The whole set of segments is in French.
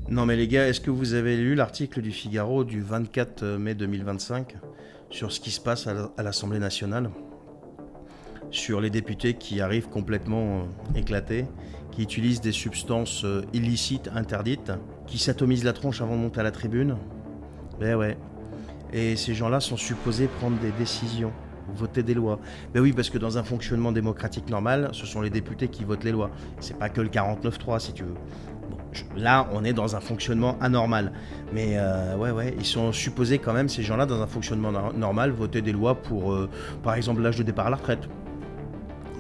Non mais les gars, est-ce que vous avez lu l'article du Figaro du 24 mai 2025 sur ce qui se passe à l'Assemblée nationale? Sur les députés qui arrivent complètement éclatés, qui utilisent des substances illicites, interdites, qui s'atomisent la tronche avant de monter à la tribune? Ben ouais. Et ces gens-là sont supposés prendre des décisions, voter des lois. Ben oui, parce que dans un fonctionnement démocratique normal, ce sont les députés qui votent les lois. C'est pas que le 49-3, si tu veux. Bon, là, on est dans un fonctionnement anormal. Mais ouais, ils sont supposés quand même, ces gens-là, dans un fonctionnement normal, voter des lois pour, par exemple, l'âge de départ à la retraite.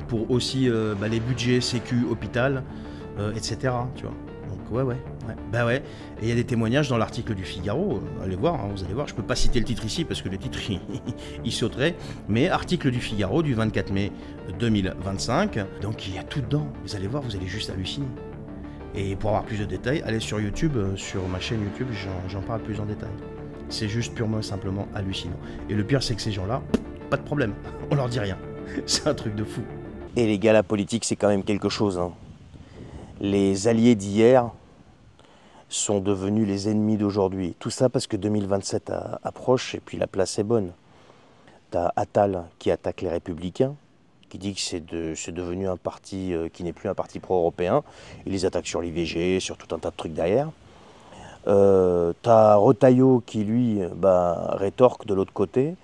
Pour aussi les budgets sécu, hôpital, etc. Tu vois. Donc ouais. Bah ouais. Et il y a des témoignages dans l'article du Figaro. Allez voir, hein, vous allez voir. Je peux pas citer le titre ici parce que le titre il sauterait. Mais article du Figaro du 24 mai 2025. Donc il y a tout dedans. Vous allez voir, vous allez juste halluciner. Et pour avoir plus de détails, allez sur YouTube, sur ma chaîne YouTube, j'en parle plus en détail. C'est juste purement simplement hallucinant. Et le pire, c'est que ces gens-là, pas de problème. On leur dit rien. C'est un truc de fou. Et les gars, la politique, c'est quand même quelque chose, hein. Les alliés d'hier sont devenus les ennemis d'aujourd'hui. Tout ça parce que 2027 approche et puis la place est bonne. T'as Attal qui attaque les Républicains, qui dit que c'est devenu un parti qui n'est plus un parti pro-européen. Il les attaque sur l'IVG, sur tout un tas de trucs derrière. T'as Retailleau qui, lui, rétorque de l'autre côté.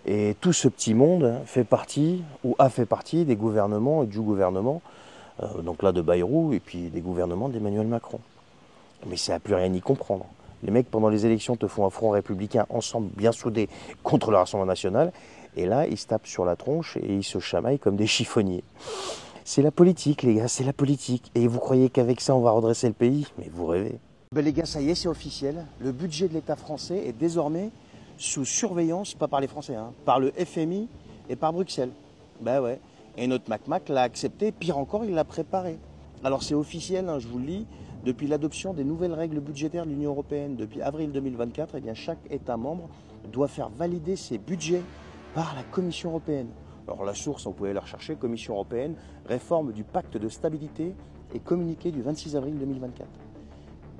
Et tout ce petit monde fait partie, ou a fait partie, des gouvernements et du gouvernement, donc là de Bayrou, et puis des gouvernements d'Emmanuel Macron. Mais ça n'a plus rien y comprendre. Les mecs, pendant les élections, te font un front républicain ensemble, bien soudés, contre le Rassemblement national. Et là, ils se tapent sur la tronche et ils se chamaillent comme des chiffonniers. C'est la politique, les gars, c'est la politique. Et vous croyez qu'avec ça, on va redresser le pays? Mais vous rêvez. Ben les gars, ça y est, c'est officiel. Le budget de l'État français est désormais sous surveillance, pas par les Français, hein, par le FMI et par Bruxelles. Ben ouais. Et notre Mac l'a accepté, pire encore, il l'a préparé. Alors c'est officiel, hein, je vous le lis, depuis l'adoption des nouvelles règles budgétaires de l'Union européenne depuis avril 2024, eh bien, chaque État membre doit faire valider ses budgets par la Commission européenne. Alors la source, vous pouvez la rechercher, Commission européenne, réforme du pacte de stabilité et communiqué du 26 avril 2024.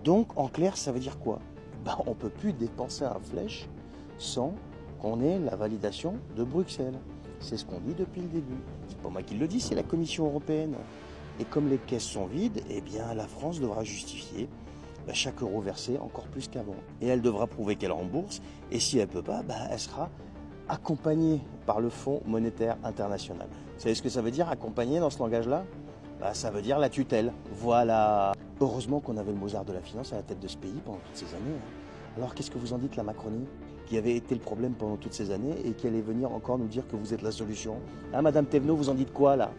Donc en clair, ça veut dire quoi? On ne peut plus dépenser un flèche sans qu'on ait la validation de Bruxelles. C'est ce qu'on dit depuis le début. C'est pas moi qui le dis, c'est la Commission européenne. Et comme les caisses sont vides, eh bien la France devra justifier chaque euro versé encore plus qu'avant. Et elle devra prouver qu'elle rembourse. Et si elle ne peut pas, elle sera accompagnée par le Fonds monétaire international. Vous savez ce que ça veut dire, accompagner dans ce langage-là? Ça veut dire la tutelle. Voilà. Heureusement qu'on avait le Mozart de la finance à la tête de ce pays pendant toutes ces années. Alors qu'est-ce que vous en dites, la Macronie, qui avait été le problème pendant toutes ces années et qui allait venir encore nous dire que vous êtes la solution? Madame Thévenot, vous en dites quoi là?